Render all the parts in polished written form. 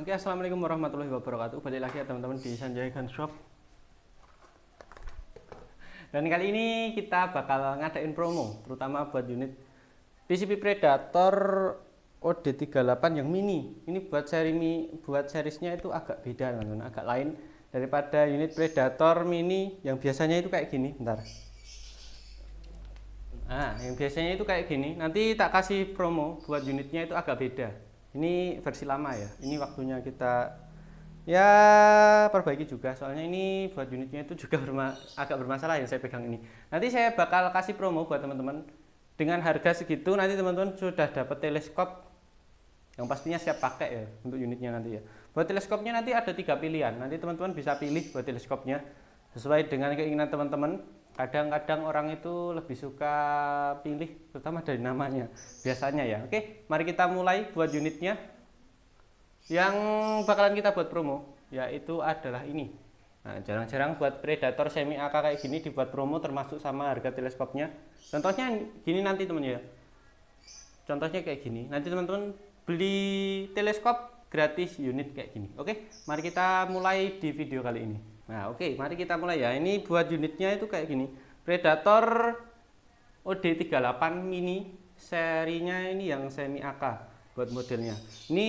Oke, assalamualaikum warahmatullahi wabarakatuh. Balik lagi ya teman-teman di Sanjay Gun Shop. Dan kali ini kita bakal ngadain promo, terutama buat unit PCB Predator OD38 yang mini. Ini buat seriesnya itu agak beda teman-teman, agak lain daripada unit Predator mini yang biasanya itu kayak gini. Bentar. Nah, yang biasanya itu kayak gini. Nanti tak kasih promo buat unitnya itu agak beda. Ini versi lama ya. Ini waktunya kita ya perbaiki juga. Soalnya ini buat unitnya itu juga agak bermasalah yang saya pegang ini. Nanti saya bakal kasih promo buat teman-teman. Dengan harga segitu nanti teman-teman sudah dapat teleskop yang pastinya siap pakai ya untuk unitnya nanti ya. Buat teleskopnya nanti ada 3 pilihan. Nanti teman-teman bisa pilih buat teleskopnya sesuai dengan keinginan teman-teman. Kadang-kadang orang itu lebih suka pilih terutama dari namanya biasanya ya. Oke, mari kita mulai buat unitnya. Yang bakalan kita buat promo yaitu adalah ini. Nah, jarang-jarang buat Predator semi AK kayak gini dibuat promo termasuk sama harga teleskopnya. Contohnya gini nanti teman ya. Contohnya kayak gini. Nanti teman-teman beli teleskop gratis unit kayak gini. Oke, mari kita mulai di video kali ini. Nah, oke, mari kita mulai ya. Ini buat unitnya itu kayak gini. Predator OD38 mini, serinya ini yang semi AK buat modelnya. Ini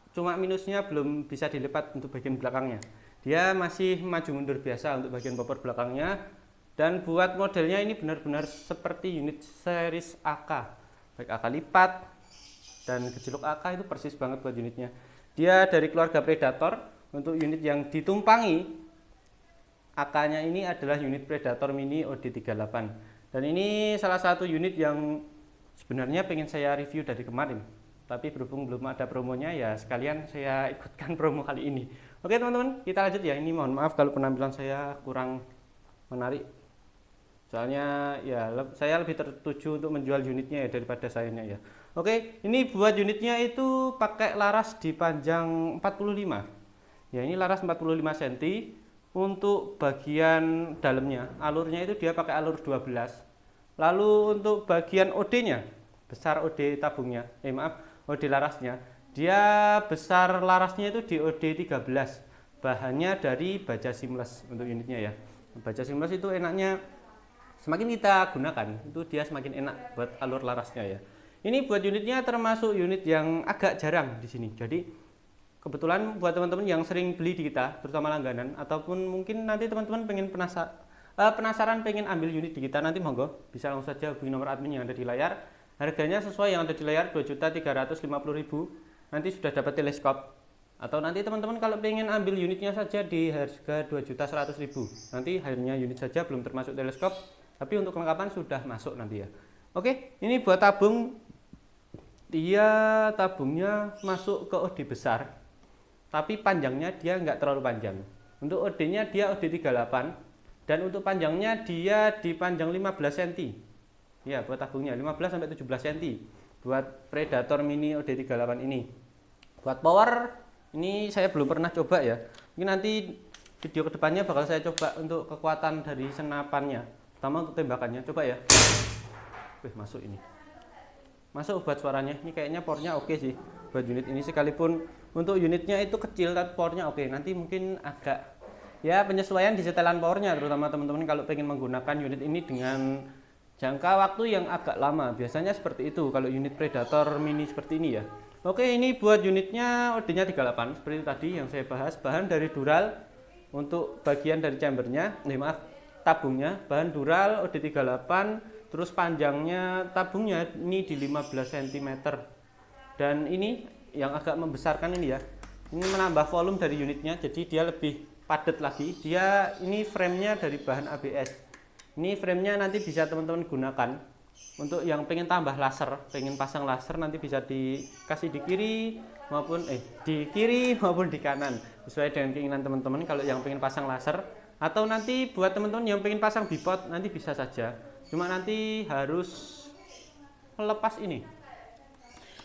cuma minusnya belum bisa dilipat untuk bagian belakangnya. Dia masih maju mundur biasa untuk bagian bumper belakangnya. Dan buat modelnya ini benar-benar seperti unit series AK. Baik AK lipat dan gejolak AK itu persis banget buat unitnya. Dia dari keluarga Predator. Untuk unit yang ditumpangi AK-nya ini adalah unit Predator Mini OD38. Dan ini salah satu unit yang sebenarnya pengen saya review dari kemarin. Tapi berhubung belum ada promonya ya sekalian saya ikutkan promo kali ini. Oke teman-teman, kita lanjut ya. Ini mohon maaf kalau penampilan saya kurang menarik. Soalnya ya saya lebih tertuju untuk menjual unitnya ya daripada sayanya ya. Oke, ini buat unitnya itu pakai laras di panjang 45. Ya ini laras 45 cm. Untuk bagian dalamnya, alurnya itu dia pakai alur 12. Lalu untuk bagian OD-nya, besar OD tabungnya, OD larasnya, dia besar larasnya itu di OD 13. Bahannya dari baja seamless untuk unitnya ya. Baja seamless itu enaknya semakin kita gunakan, itu dia semakin enak buat alur larasnya ya. Ini buat unitnya termasuk unit yang agak jarang di sini. Jadi kebetulan buat teman-teman yang sering beli di kita, terutama langganan, ataupun mungkin nanti teman-teman pengen penasaran pengen ambil unit di kita, nanti monggo bisa langsung saja hubungi nomor admin yang ada di layar. Harganya sesuai yang ada di layar 2.350.000. Nanti sudah dapat teleskop. Atau nanti teman-teman kalau pengen ambil unitnya saja di harga 2.100.000. Nanti hanya unit saja belum termasuk teleskop, tapi untuk kelengkapan sudah masuk nanti ya. Oke, ini buat tabung. Dia tabungnya masuk ke OD besar. Tapi panjangnya dia nggak terlalu panjang. Untuk OD-nya dia OD38 dan untuk panjangnya dia di panjang 15 cm. Ya, buat tabungnya 15 sampai 17 cm. Buat Predator Mini OD38 ini. Buat power ini saya belum pernah coba ya. Mungkin nanti video kedepannya bakal saya coba untuk kekuatan dari senapannya, terutama untuk tembakannya. Coba ya. Masuk ini. Masuk buat suaranya. Ini kayaknya powernya oke sih buat unit ini, sekalipun untuk unitnya itu kecil tapi powernya oke. Nanti mungkin agak ya penyesuaian di setelan powernya, terutama teman-teman kalau pengen menggunakan unit ini dengan jangka waktu yang agak lama. Biasanya seperti itu kalau unit Predator Mini seperti ini ya. Oke, ini buat unitnya OD-nya 38 seperti tadi yang saya bahas. Bahan dari dural untuk bagian dari chambernya, tabungnya bahan dural OD38. Terus panjangnya tabungnya ini di 15 cm. Dan ini yang agak membesarkan ini ya. Ini menambah volume dari unitnya, jadi dia lebih padat lagi. Dia ini framenya dari bahan ABS. Ini framenya nanti bisa teman-teman gunakan untuk yang pengen tambah laser, pengen pasang laser nanti bisa dikasih di kiri maupun di kanan sesuai dengan keinginan teman-teman. Kalau yang pengen pasang laser atau nanti buat teman-teman yang pengen pasang bipod nanti bisa saja. Cuma nanti harus melepas ini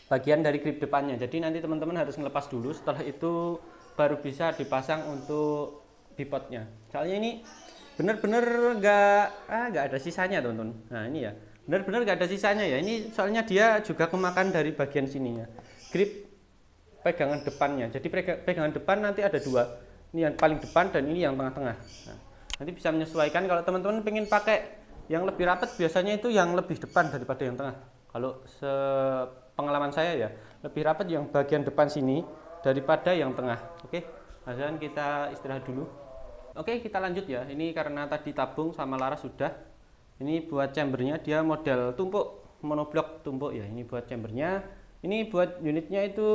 bagian dari grip depannya. Jadi nanti teman-teman harus melepas dulu. Setelah itu baru bisa dipasang untuk bipodnya. Soalnya ini bener-bener nggak ada sisanya teman-teman. Nah ini ya, bener-bener nggak ada sisanya ya. Ini soalnya dia juga kemakan dari bagian sininya. Grip pegangan depannya. Jadi pegangan depan nanti ada dua, ini yang paling depan dan ini yang tengah-tengah. Nah, nanti bisa menyesuaikan. Kalau teman-teman pengen pakai yang lebih rapat, biasanya itu yang lebih depan daripada yang tengah. Kalau sepengalaman saya ya, lebih rapat yang bagian depan sini daripada yang tengah. Oke, azan kita istirahat dulu. Oke, kita lanjut ya. Ini karena tadi tabung sama laras sudah. Ini buat chambernya, dia model tumpuk, monoblok tumpuk ya. Ini buat chambernya. Ini buat unitnya itu,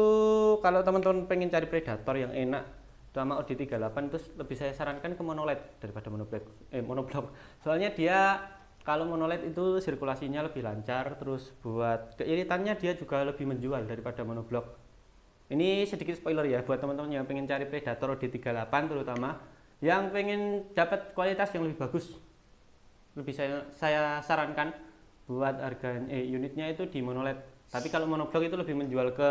kalau teman-teman pengen cari predator yang enak sama OD38, terus lebih saya sarankan ke monoled daripada monoblok. Soalnya dia kalau monoled itu sirkulasinya lebih lancar, terus buat keiritannya dia juga lebih menjual daripada monoblok. Ini sedikit spoiler ya buat teman-teman yang pengen cari predator OD38, terutama yang pengen dapat kualitas yang lebih bagus. Lebih saya sarankan buat harga unitnya itu di monoled. Tapi kalau monoblok itu lebih menjual ke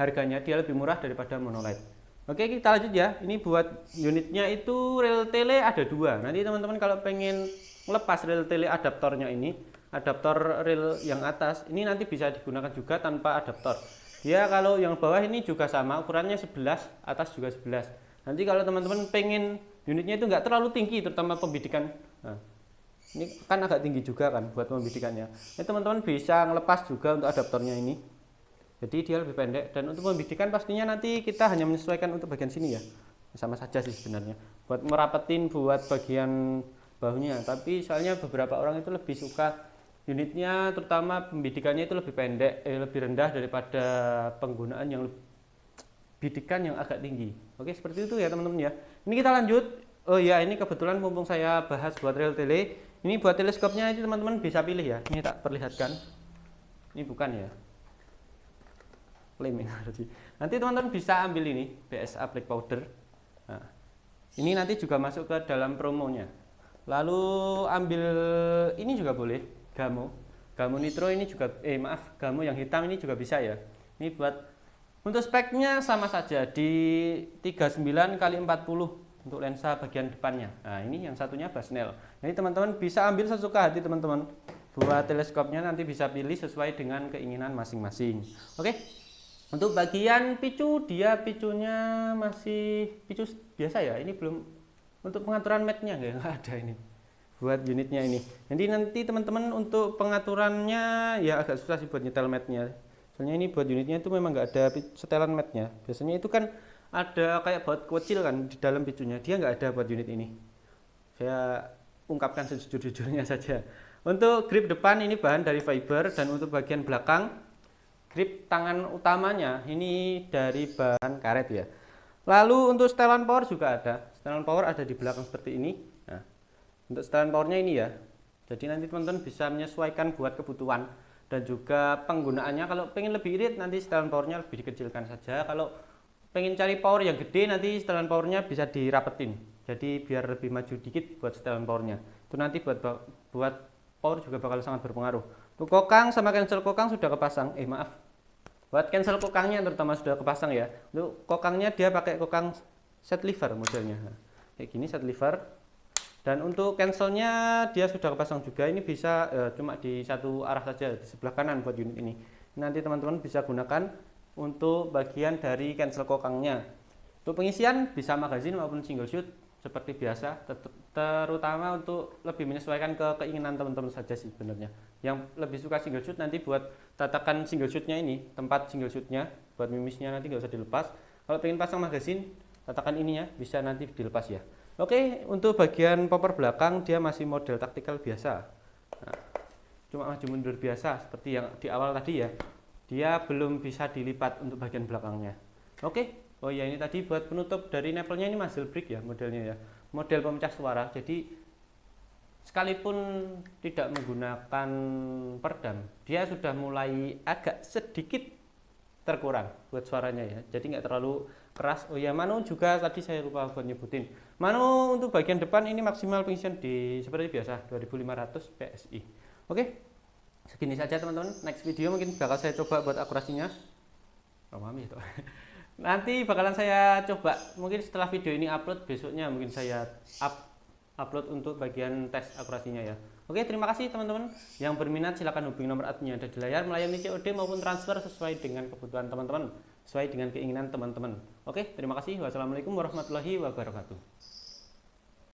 harganya, dia lebih murah daripada monoled. Oke, kita lanjut ya. Ini buat unitnya itu rel tele ada dua. Nanti teman-teman kalau pengen lepas rel tele adaptornya ini, adaptor rel yang atas, ini nanti bisa digunakan juga tanpa adaptor. Dia kalau yang bawah ini juga sama, ukurannya 11, atas juga 11. Nanti kalau teman-teman pengen unitnya itu nggak terlalu tinggi, terutama pembidikan. Nah, ini kan agak tinggi juga kan buat pembidikannya. Ini teman-teman bisa ngelepas juga untuk adaptornya ini. Jadi dia lebih pendek, dan untuk pembidikan pastinya nanti kita hanya menyesuaikan untuk bagian sini ya. Sama saja sih sebenarnya. Buat merapetin buat bagian bahunya, tapi soalnya beberapa orang itu lebih suka unitnya, terutama pembidikannya itu lebih pendek, lebih rendah daripada penggunaan yang bidikan yang agak tinggi. Oke, seperti itu ya teman-teman ya. Ini kita lanjut. Oh ya, ini kebetulan mumpung saya bahas buat rel tele. Ini buat teleskopnya itu teman-teman bisa pilih ya. Ini tak perlihatkan. Ini bukan ya. Flaming. Nanti teman-teman bisa ambil ini BSA Black Powder. Nah, ini nanti juga masuk ke dalam promonya. Lalu ambil ini juga boleh, Gamo Nitro ini juga Gamo yang hitam ini juga bisa ya. Ini buat untuk speknya sama saja di 39x40 untuk lensa bagian depannya. Nah, ini yang satunya Basnel. Jadi teman-teman bisa ambil sesuka hati teman-teman. Buat teleskopnya nanti bisa pilih sesuai dengan keinginan masing-masing. Oke. Untuk bagian picu, dia picunya masih picu biasa ya. Ini belum untuk pengaturan matnya nggak ada ini. Buat unitnya ini. Jadi nanti teman-teman untuk pengaturannya ya agak susah sih buat nyetel matnya. Soalnya ini buat unitnya itu memang nggak ada setelan matnya. Biasanya itu kan ada kayak baut kecil kan di dalam picunya, dia nggak ada buat unit ini. Saya ungkapkan sejujur-jujurnya saja. Untuk grip depan ini bahan dari fiber, dan untuk bagian belakang grip tangan utamanya ini dari bahan karet ya. Lalu untuk setelan power juga ada. Setelan power ada di belakang seperti ini. Nah, untuk setelan powernya ini ya. Jadi nanti teman-teman bisa menyesuaikan buat kebutuhan dan juga penggunaannya. Kalau pengen lebih irit nanti setelan powernya lebih dikecilkan saja. Kalau pengen cari power yang gede nanti setelan powernya bisa dirapetin, jadi biar lebih maju dikit buat setelan powernya. Itu nanti buat power juga bakal sangat berpengaruh. Untuk kokang sama cancel kokang sudah kepasang. Buat cancel kokangnya terutama sudah kepasang ya. Untuk kokangnya dia pakai kokang set lever modelnya. Kayak gini set lever. Dan untuk cancelnya dia sudah kepasang juga. Ini bisa cuma di satu arah saja, di sebelah kanan buat unit ini. Nanti teman-teman bisa gunakan untuk bagian dari cancel kokangnya. Untuk pengisian bisa magazine maupun single shoot seperti biasa, terutama untuk lebih menyesuaikan ke keinginan teman-teman saja sih sebenarnya. Yang lebih suka single shoot nanti buat tatakan single shootnya ini, tempat single shootnya buat mimisnya nanti nggak usah dilepas. Kalau pengen pasang magazine, tatakan ininya bisa nanti dilepas ya. Oke, untuk bagian popper belakang dia masih model taktikal biasa. Nah, cuma maju mundur biasa seperti yang di awal tadi ya. Dia belum bisa dilipat untuk bagian belakangnya. Oke. Oh ya, ini tadi buat penutup dari nepelnya ini Muscle Brick ya modelnya ya. Model pemecah suara. Jadi sekalipun tidak menggunakan peredam, dia sudah mulai agak sedikit terkurang buat suaranya ya. Jadi nggak terlalu keras. Oh ya, manu juga tadi saya lupa buat nyebutin. Manu untuk bagian depan ini maksimal pengisian di seperti biasa 2500 PSI. Oke. Segini saja teman-teman. Next video mungkin bakal saya coba buat akurasinya. Mami itu. Nanti bakalan saya coba mungkin setelah video ini upload, besoknya mungkin saya upload untuk bagian tes akurasinya ya. Oke, terima kasih teman-teman. Yang berminat silahkan hubungi nomor adminnya ada di layar melayani COD maupun transfer sesuai dengan kebutuhan teman-teman. sesuai dengan keinginan teman-teman. Oke, terima kasih. Wassalamualaikum warahmatullahi wabarakatuh.